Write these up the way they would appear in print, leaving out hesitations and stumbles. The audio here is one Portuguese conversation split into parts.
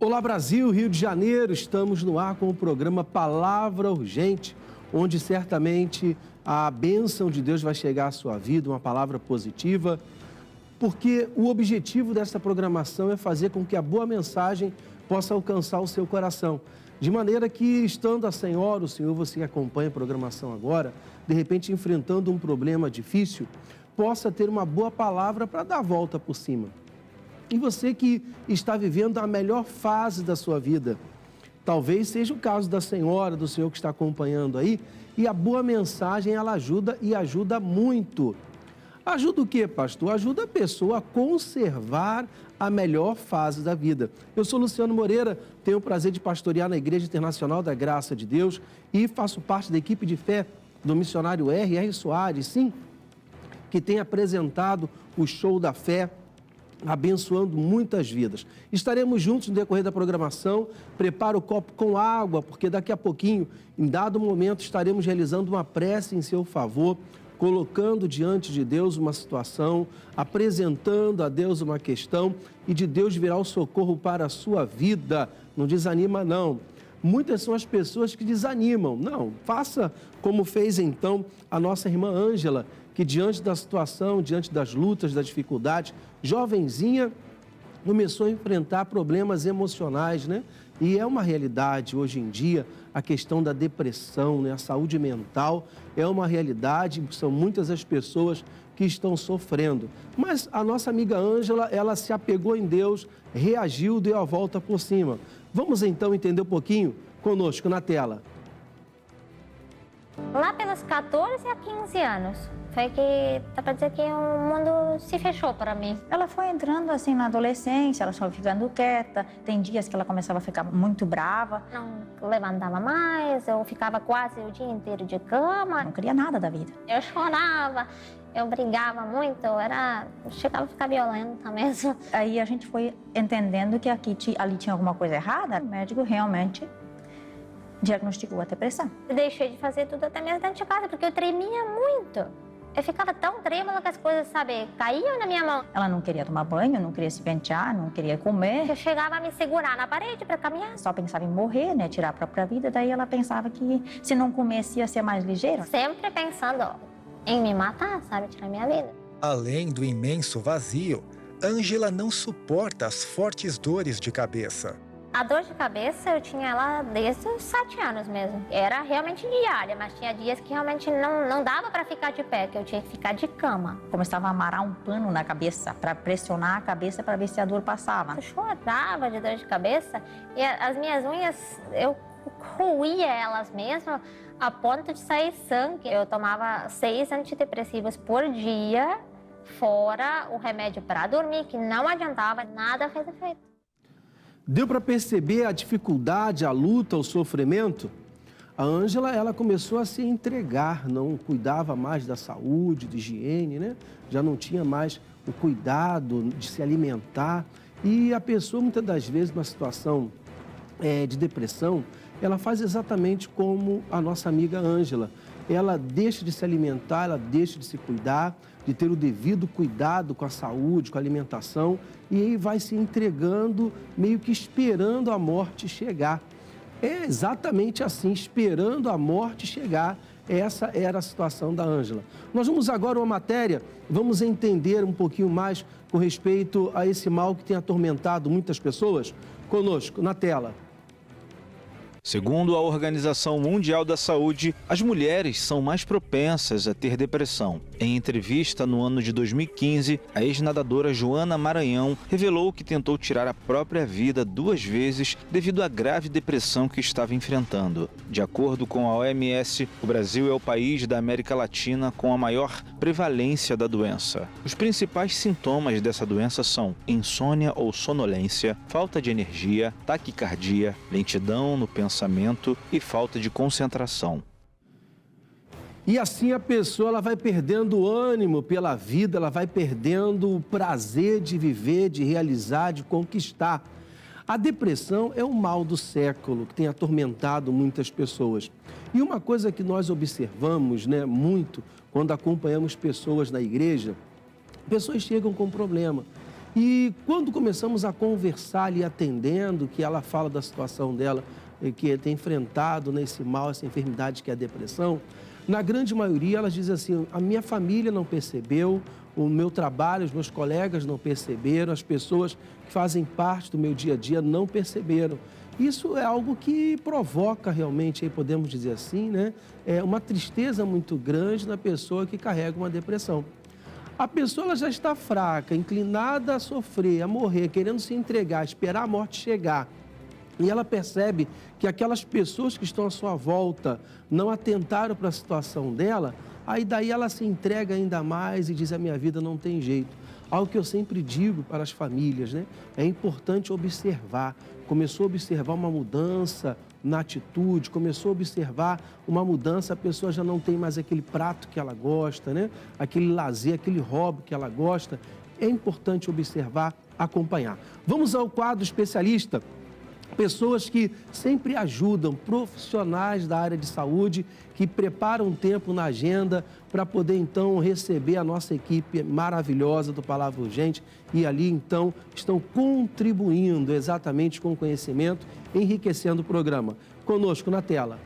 Olá Brasil, Rio de Janeiro, estamos no ar com o programa Palavra Urgente, onde certamente a bênção de Deus vai chegar à sua vida, uma palavra positiva, porque o objetivo dessa programação é fazer com que a boa mensagem possa alcançar o seu coração. De maneira que, estando a senhora, o senhor, você que acompanha a programação agora, de repente enfrentando um problema difícil, possa ter uma boa palavra para dar a volta por cima. E você que está vivendo a melhor fase da sua vida, talvez seja o caso da senhora, do senhor que está acompanhando aí, e a boa mensagem, ela ajuda e ajuda muito. Ajuda o quê, pastor? Ajuda a pessoa a conservar a melhor fase da vida. Eu sou Luciano Moreira, tenho o prazer de pastorear na Igreja Internacional da Graça de Deus e faço parte da equipe de fé do missionário R.R. Soares, sim, que tem apresentado o Show da Fé, abençoando muitas vidas. Estaremos juntos no decorrer da programação. Prepara o copo com água, porque daqui a pouquinho, em dado momento, estaremos realizando uma prece em seu favor, colocando diante de Deus uma situação, apresentando a Deus uma questão e de Deus virá o socorro para a sua vida. Não desanima, não. Muitas são as pessoas que desanimam. Não, faça como fez então a nossa irmã Ângela, que diante da situação, diante das lutas, das dificuldades, jovenzinha, começou a enfrentar problemas emocionais, né? E é uma realidade hoje em dia a questão da depressão, né? A saúde mental é uma realidade, são muitas as pessoas que estão sofrendo. Mas a nossa amiga Ângela, ela se apegou em Deus, reagiu, deu a volta por cima. Vamos então entender um pouquinho conosco na tela. Lá pelos 14 a 15 anos, foi que, dá pra dizer que o mundo se fechou para mim. Ela foi entrando assim na adolescência, ela foi ficando quieta, tem dias que ela começava a ficar muito brava. Não levantava mais, eu ficava quase o dia inteiro de cama. Não queria nada da vida. Eu chorava, eu brigava muito, chegava a ficar violenta mesmo. Aí a gente foi entendendo que ali tinha alguma coisa errada, o médico realmente diagnosticou a depressão. Eu deixei de fazer tudo até mesmo dentro de casa, porque eu tremia muito. Eu ficava tão trêmula que as coisas, sabe, caíam na minha mão. Ela não queria tomar banho, não queria se pentear, não queria comer. Eu chegava a me segurar na parede para caminhar. Só pensava em morrer, né, tirar a própria vida. Daí ela pensava que se não comesse ia ser mais ligeiro. Sempre pensando em me matar, sabe, tirar minha vida. Além do imenso vazio, Ângela não suporta as fortes dores de cabeça. A dor de cabeça eu tinha ela desde os 7 anos mesmo. Era realmente diária, mas tinha dias que realmente não dava para ficar de pé, que eu tinha que ficar de cama. Começava a amarrar um pano na cabeça para pressionar a cabeça para ver se a dor passava. Eu chorava de dor de cabeça e as minhas unhas, eu roía elas mesmo a ponto de sair sangue. Eu tomava 6 antidepressivos por dia, fora o remédio para dormir, que não adiantava, nada fez efeito. Deu para perceber a dificuldade, a luta, o sofrimento? A Ângela, ela começou a se entregar, não cuidava mais da saúde, de higiene, né? Já não tinha mais o cuidado de se alimentar. E a pessoa, muitas das vezes, numa situação de depressão, ela faz exatamente como a nossa amiga Ângela. Ela deixa de se alimentar, ela deixa de se cuidar, de ter o devido cuidado com a saúde, com a alimentação, e aí vai se entregando, meio que esperando a morte chegar. É exatamente assim, esperando a morte chegar. Essa era a situação da Ângela. Nós vamos agora uma matéria, vamos entender um pouquinho mais com respeito a esse mal que tem atormentado muitas pessoas. Conosco, na tela. Segundo a Organização Mundial da Saúde, as mulheres são mais propensas a ter depressão. Em entrevista no ano de 2015, a ex-nadadora Joana Maranhão revelou que tentou tirar a própria vida 2 vezes devido à grave depressão que estava enfrentando. De acordo com a OMS, o Brasil é o país da América Latina com a maior prevalência da doença. Os principais sintomas dessa doença são insônia ou sonolência, falta de energia, taquicardia, lentidão no pensamento e falta de concentração. E assim a pessoa ela vai perdendo o ânimo pela vida, ela vai perdendo o prazer de viver, de realizar, de conquistar. A depressão é o mal do século que tem atormentado muitas pessoas. E uma coisa que nós observamos, né, muito quando acompanhamos pessoas na igreja, pessoas chegam com problema. E quando começamos a conversar ali, atendendo, que ela fala da situação dela, que tem enfrentado nesse mal, essa enfermidade que é a depressão, na grande maioria elas dizem assim, a minha família não percebeu, o meu trabalho, os meus colegas não perceberam, as pessoas que fazem parte do meu dia a dia não perceberam. Isso é algo que provoca realmente, aí podemos dizer assim, né, uma tristeza muito grande na pessoa que carrega uma depressão. A pessoa ela já está fraca, inclinada a sofrer, a morrer, querendo se entregar, esperar a morte chegar. E ela percebe que aquelas pessoas que estão à sua volta não atentaram para a situação dela, aí daí ela se entrega ainda mais e diz, a minha vida não tem jeito. Algo que eu sempre digo para as famílias, né? É importante observar. Começou a observar uma mudança na atitude, começou a observar uma mudança, a pessoa já não tem mais aquele prato que ela gosta, né? Aquele lazer, aquele hobby que ela gosta. É importante observar, acompanhar. Vamos ao quadro especialista. Pessoas que sempre ajudam, profissionais da área de saúde, que preparam um tempo na agenda para poder, então, receber a nossa equipe maravilhosa do Palavra Urgente e ali, então, estão contribuindo exatamente com o conhecimento, enriquecendo o programa. Conosco na tela.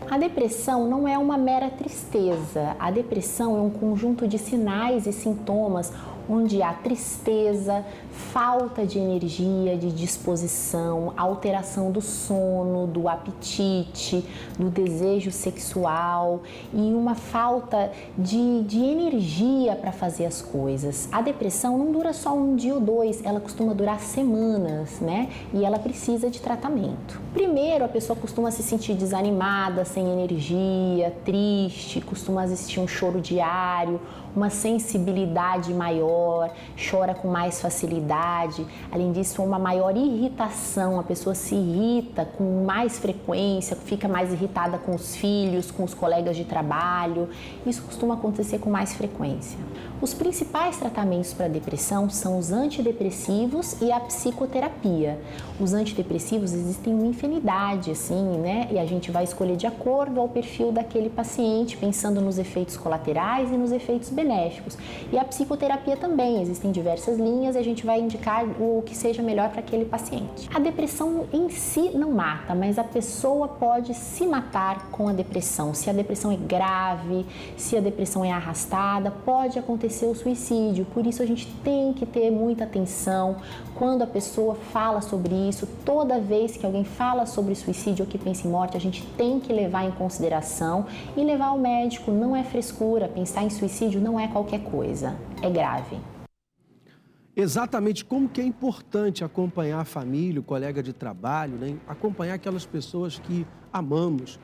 A depressão não é uma mera tristeza. A depressão é um conjunto de sinais e sintomas onde há tristeza, falta de energia, de disposição, alteração do sono, do apetite, do desejo sexual e uma falta de energia para fazer as coisas. A depressão não dura só um dia ou dois, ela costuma durar semanas, né? E ela precisa de tratamento. Primeiro, a pessoa costuma se sentir desanimada, sem energia, triste, costuma existir um choro diário, uma sensibilidade maior, chora com mais facilidade. Além disso, uma maior irritação, a pessoa se irrita com mais frequência, fica mais irritada com os filhos, com os colegas de trabalho. Isso costuma acontecer com mais frequência. Os principais tratamentos para a depressão são os antidepressivos e a psicoterapia. Os antidepressivos existem uma infinidade, assim, né? E a gente vai escolher de acordo ao perfil daquele paciente, pensando nos efeitos colaterais e nos efeitos benéficos. E a psicoterapia também, existem diversas linhas e a gente vai indicar o que seja melhor para aquele paciente. A depressão em si não mata, mas a pessoa pode se matar com a depressão. Se a depressão é grave, se a depressão é arrastada, pode acontecer o suicídio. Por isso a gente tem que ter muita atenção quando a pessoa fala sobre isso. Toda vez que alguém fala sobre suicídio ou que pensa em morte, a gente tem que levar em consideração e levar ao médico. Não é frescura, pensar em suicídio não é qualquer coisa, é grave. Exatamente como que é importante acompanhar a família, o colega de trabalho, né? Acompanhar aquelas pessoas que amamos.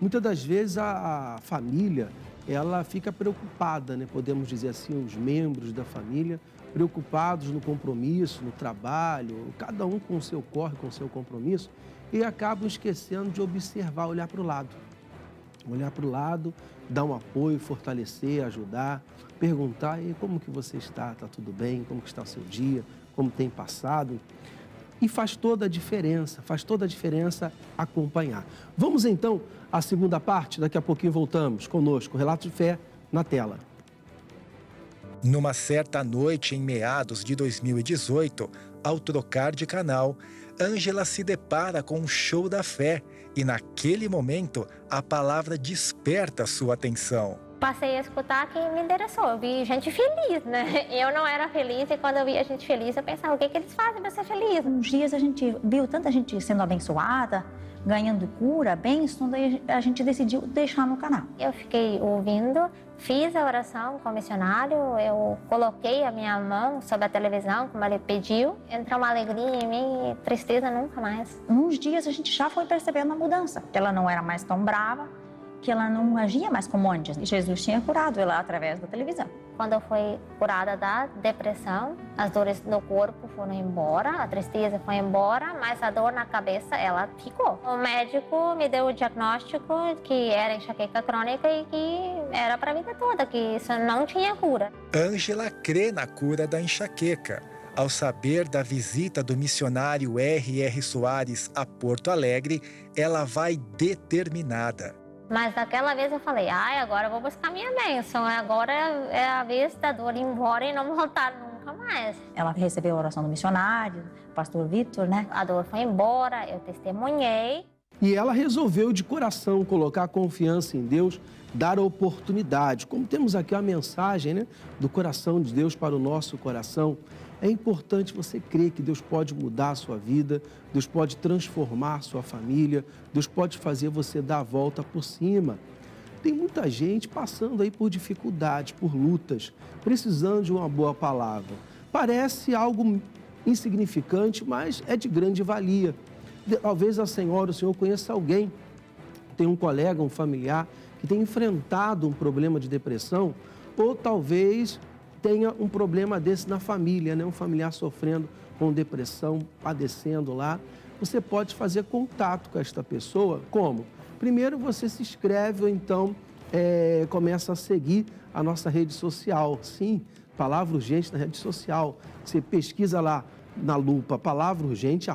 Muitas das vezes a família, ela fica preocupada, né? Podemos dizer assim, os membros da família, preocupados no compromisso, no trabalho, cada um com o seu corre, com o seu compromisso, e acabam esquecendo de observar, olhar para o lado. Olhar para o lado, dar um apoio, fortalecer, ajudar, perguntar, e como que você está? Está tudo bem? Como que está o seu dia? Como tem passado? E faz toda a diferença acompanhar. Vamos então à segunda parte, daqui a pouquinho voltamos conosco, Relato de Fé na tela. Numa certa noite em meados de 2018, ao trocar de canal, Ângela se depara com um show da fé e naquele momento a palavra desperta sua atenção. Passei a escutar que me interessou, eu vi gente feliz, né? Eu não era feliz e quando eu via gente feliz eu pensava, o que eles fazem para ser feliz? Uns dias a gente viu tanta gente sendo abençoada, ganhando cura, bênção, daí a gente decidiu deixar no canal. Eu fiquei ouvindo, fiz a oração com o missionário, eu coloquei a minha mão sobre a televisão, como ele pediu. Entrou uma alegria em mim e tristeza nunca mais. Uns dias a gente já foi percebendo a mudança, que ela não era mais tão brava, que ela não agia mais como antes. Jesus tinha curado ela através da televisão. Quando eu fui curada da depressão, as dores no corpo foram embora, a tristeza foi embora, mas a dor na cabeça, ela ficou. O médico me deu o diagnóstico que era enxaqueca crônica e que era para a vida toda, que isso não tinha cura. Ângela crê na cura da enxaqueca. Ao saber da visita do missionário R.R. Soares a Porto Alegre, ela vai determinada. Mas naquela vez eu falei, agora eu vou buscar minha bênção, agora é a vez da dor ir embora e não voltar nunca mais. Ela recebeu a oração do missionário, o pastor Vitor, né? A dor foi embora, eu testemunhei. E ela resolveu de coração colocar confiança em Deus, dar oportunidade. Como temos aqui a mensagem, né, do coração de Deus para o nosso coração, é importante você crer que Deus pode mudar a sua vida, Deus pode transformar a sua família, Deus pode fazer você dar a volta por cima. Tem muita gente passando aí por dificuldades, por lutas, precisando de uma boa palavra. Parece algo insignificante, mas é de grande valia. Talvez a senhora, o senhor conheça alguém, tem um colega, um familiar, que tem enfrentado um problema de depressão, ou talvez tenha um problema desse na família, né? Um familiar sofrendo com depressão, padecendo lá. Você pode fazer contato com esta pessoa. Como? Primeiro você se inscreve ou então começa a seguir a nossa rede social. Sim, Palavra Urgente na rede social. Você pesquisa lá na lupa Palavra Urgente,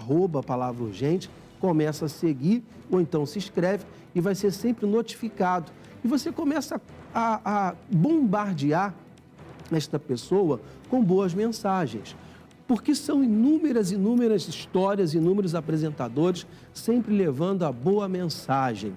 @Palavra Urgente, começa a seguir ou então se inscreve e vai ser sempre notificado. E você começa a bombardear esta pessoa com boas mensagens. Porque são inúmeras histórias, inúmeros apresentadores sempre levando a boa mensagem.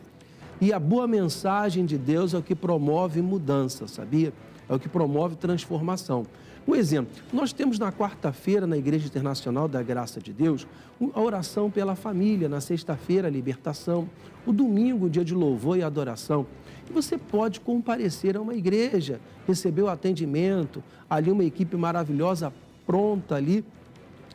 E a boa mensagem de Deus é o que promove mudança, sabia? É o que promove transformação. Um exemplo, nós temos na quarta-feira, na Igreja Internacional da Graça de Deus, a oração pela família, na sexta-feira, a libertação, o domingo, dia de louvor e adoração. E você pode comparecer a uma igreja, receber o atendimento, ali uma equipe maravilhosa pronta ali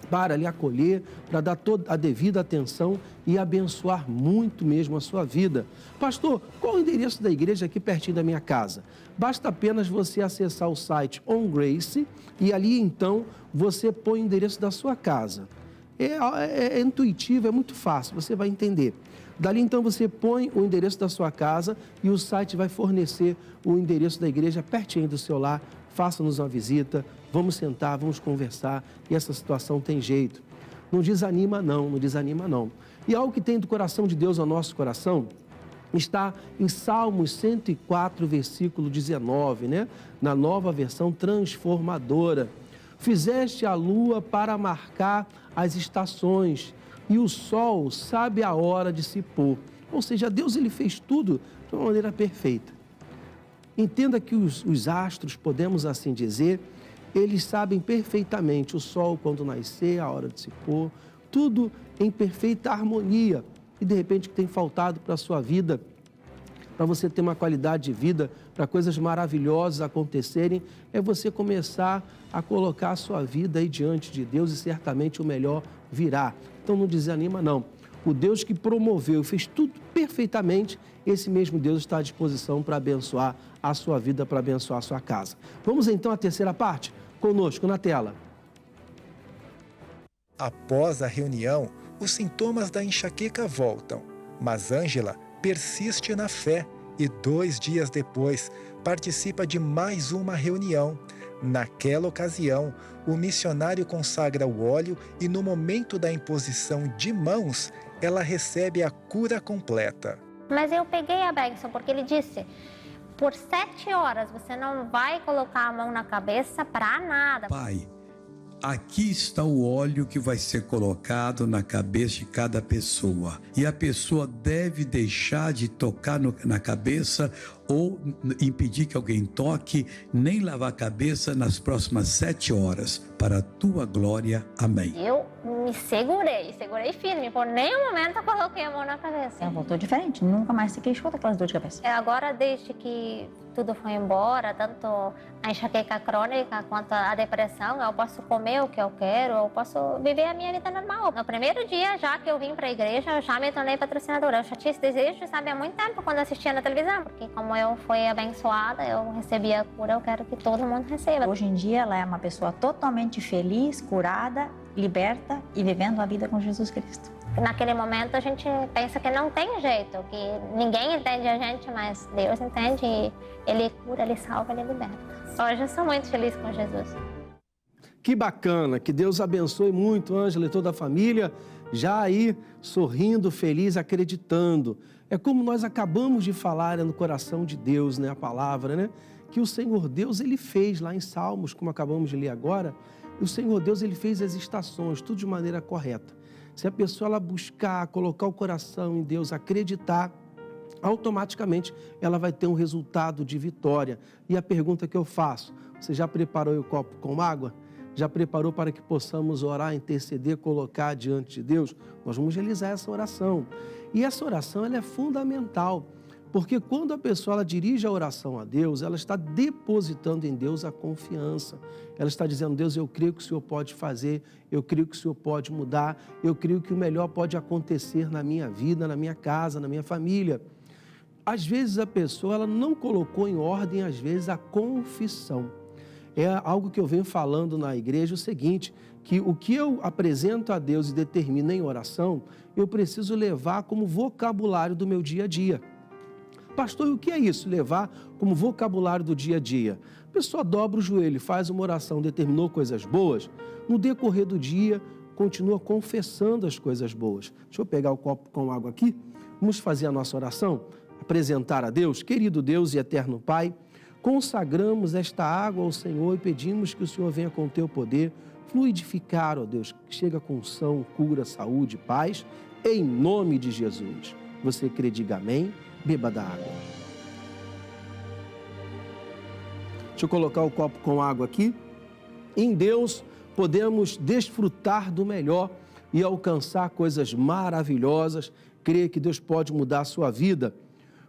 para lhe acolher, para dar toda a devida atenção e abençoar muito mesmo a sua vida. Pastor, qual o endereço da igreja aqui pertinho da minha casa? Basta apenas você acessar o site On Grace e ali então você põe o endereço da sua casa. É intuitivo, é muito fácil, você vai entender. Dali então você põe o endereço da sua casa e o site vai fornecer o endereço da igreja pertinho do seu lar. Faça-nos uma visita, vamos sentar, vamos conversar e essa situação tem jeito. Não desanima não, não desanima não. E algo que tem do coração de Deus ao nosso coração está em Salmos 104, versículo 19, né? Na nova versão transformadora. Fizeste a lua para marcar as estações e o sol sabe a hora de se pôr. Ou seja, Deus ele fez tudo de uma maneira perfeita. Entenda que os astros, podemos assim dizer, eles sabem perfeitamente o sol quando nascer, a hora de se pôr, tudo em perfeita harmonia. E de repente o que tem faltado para a sua vida, para você ter uma qualidade de vida, para coisas maravilhosas acontecerem, é você começar a colocar a sua vida aí diante de Deus e certamente o melhor virá. Então não desanima não. O Deus que promoveu, fez tudo perfeitamente, esse mesmo Deus está à disposição para abençoar a sua vida, para abençoar a sua casa. Vamos então à terceira parte? Conosco na tela. Após a reunião, os sintomas da enxaqueca voltam, mas Ângela persiste na fé e 2 dias depois participa de mais uma reunião. Naquela ocasião, o missionário consagra o óleo e no momento da imposição de mãos, ela recebe a cura completa. Mas eu peguei a bênção porque ele disse, por 7 horas você não vai colocar a mão na cabeça para nada. Pai, aqui está o óleo que vai ser colocado na cabeça de cada pessoa. E a pessoa deve deixar de tocar na cabeça ou impedir que alguém toque, nem lavar a cabeça nas próximas 7 horas. Para a tua glória. Amém. Eu me segurei firme. Por nenhum momento eu coloquei a mão na cabeça. Ela voltou diferente, nunca mais se queixou daquelas dores de cabeça. Agora, desde que tudo foi embora, tanto a enxaqueca crônica quanto a depressão, eu posso comer o que eu quero, eu posso viver a minha vida normal. No primeiro dia, já que eu vim para a igreja, eu já me tornei patrocinadora. Eu já tinha esse desejo, sabe, há muito tempo, quando assistia na televisão. Porque como eu fui abençoada, eu recebi a cura, eu quero que todo mundo receba. Hoje em dia, ela é uma pessoa totalmente feliz, curada, liberta e vivendo a vida com Jesus Cristo. Naquele momento a gente pensa que não tem jeito, que ninguém entende a gente, mas Deus entende e Ele cura, Ele salva, Ele liberta. Hoje eu sou muito feliz com Jesus. Que bacana, que Deus abençoe muito Ângela e toda a família. já aí sorrindo, feliz, acreditando. É como nós acabamos de falar no coração de Deus, né? A palavra, né? Que o Senhor Deus, Ele fez lá em Salmos, como acabamos de ler agora, o Senhor Deus, Ele fez as estações, tudo de maneira correta. Se a pessoa ela buscar, colocar o coração em Deus, acreditar, automaticamente ela vai ter um resultado de vitória. E a pergunta que eu faço, você já preparou o copo com água? Já preparou para que possamos orar, interceder, colocar diante de Deus? Nós vamos realizar essa oração. E essa oração ela é fundamental, porque quando a pessoa ela dirige a oração a Deus, ela está depositando em Deus a confiança. Ela está dizendo, Deus, eu creio que o Senhor pode fazer, eu creio que o Senhor pode mudar, eu creio que o melhor pode acontecer na minha vida, na minha casa, na minha família. Às vezes a pessoa ela não colocou em ordem, às vezes, a confissão. É algo que eu venho falando na igreja, o seguinte, que o que eu apresento a Deus e determino em oração, eu preciso levar como vocabulário do meu dia a dia. Pastor, e o que é isso? Levar como vocabulário do dia a dia. A pessoa dobra o joelho, faz uma oração, determinou coisas boas, no decorrer do dia, continua confessando as coisas boas. Deixa eu pegar o copo com água aqui, vamos fazer a nossa oração, apresentar a Deus. Querido Deus e eterno Pai, consagramos esta água ao Senhor e pedimos que o Senhor venha com o teu poder fluidificar, ó Deus, que chega com unção, cura, saúde, paz, em nome de Jesus. Você crê, diga amém, beba da água. Deixa eu colocar o copo com água aqui. Em Deus podemos desfrutar do melhor e alcançar coisas maravilhosas. Creia que Deus pode mudar a sua vida.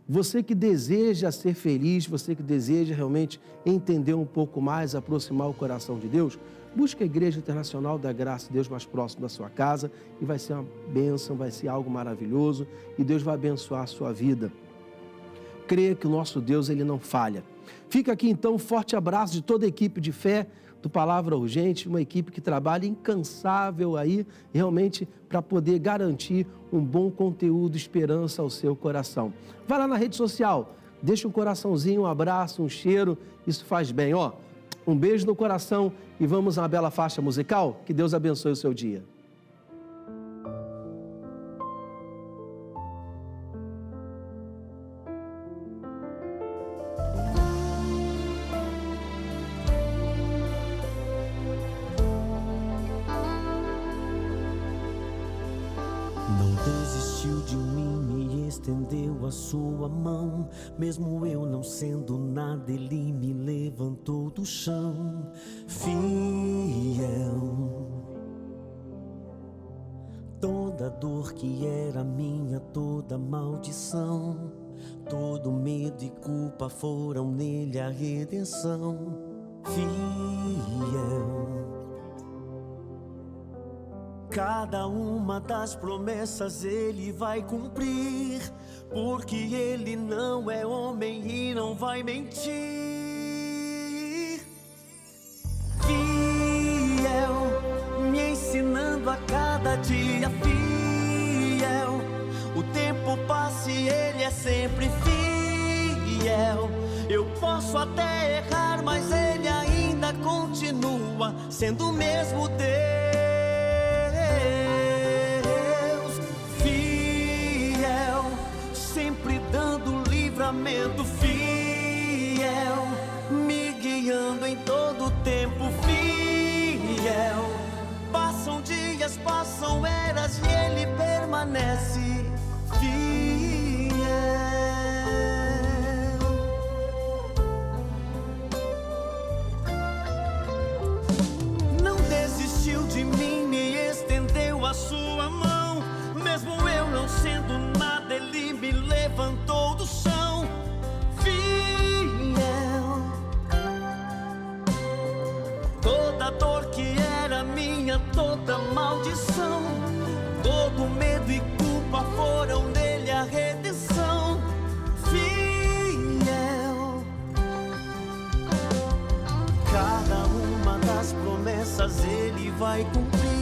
Você que deseja ser feliz, você que deseja realmente entender um pouco mais, aproximar o coração de Deus, busque a Igreja Internacional da Graça de Deus mais próximo da sua casa e vai ser uma bênção, vai ser algo maravilhoso e Deus vai abençoar a sua vida. Creia que o nosso Deus, Ele não falha. Fica aqui então um forte abraço de toda a equipe de fé do Palavra Urgente, uma equipe que trabalha incansável aí, realmente para poder garantir um bom conteúdo, esperança ao seu coração. Vai lá na rede social, deixa um coraçãozinho, um abraço, um cheiro, isso faz bem, ó. Um beijo no coração e vamos a uma bela faixa musical? Que Deus abençoe o seu dia. Estendeu a sua mão, mesmo eu não sendo nada, Ele me levantou do chão. Fiel, toda dor que era minha, toda maldição, todo medo e culpa foram nele a redenção. Fiel, cada uma das promessas Ele vai cumprir, porque Ele não é homem e não vai mentir. Fiel, me ensinando a cada dia. Fiel, o tempo passa e Ele é sempre fiel. Eu posso até errar, mas Ele ainda continua sendo o mesmo Deus. Sempre dando livramento, fiel, me guiando em todo tempo, fiel. Passam dias, passam eras e Ele permanece fiel. Não desistiu de mim, me estendeu a sua mão, mesmo eu não sendo nada, Ele me levantou do chão. Fiel, toda dor que era minha, toda maldição, todo medo e culpa foram nele a redenção. Fiel, cada uma das promessas Ele vai cumprir,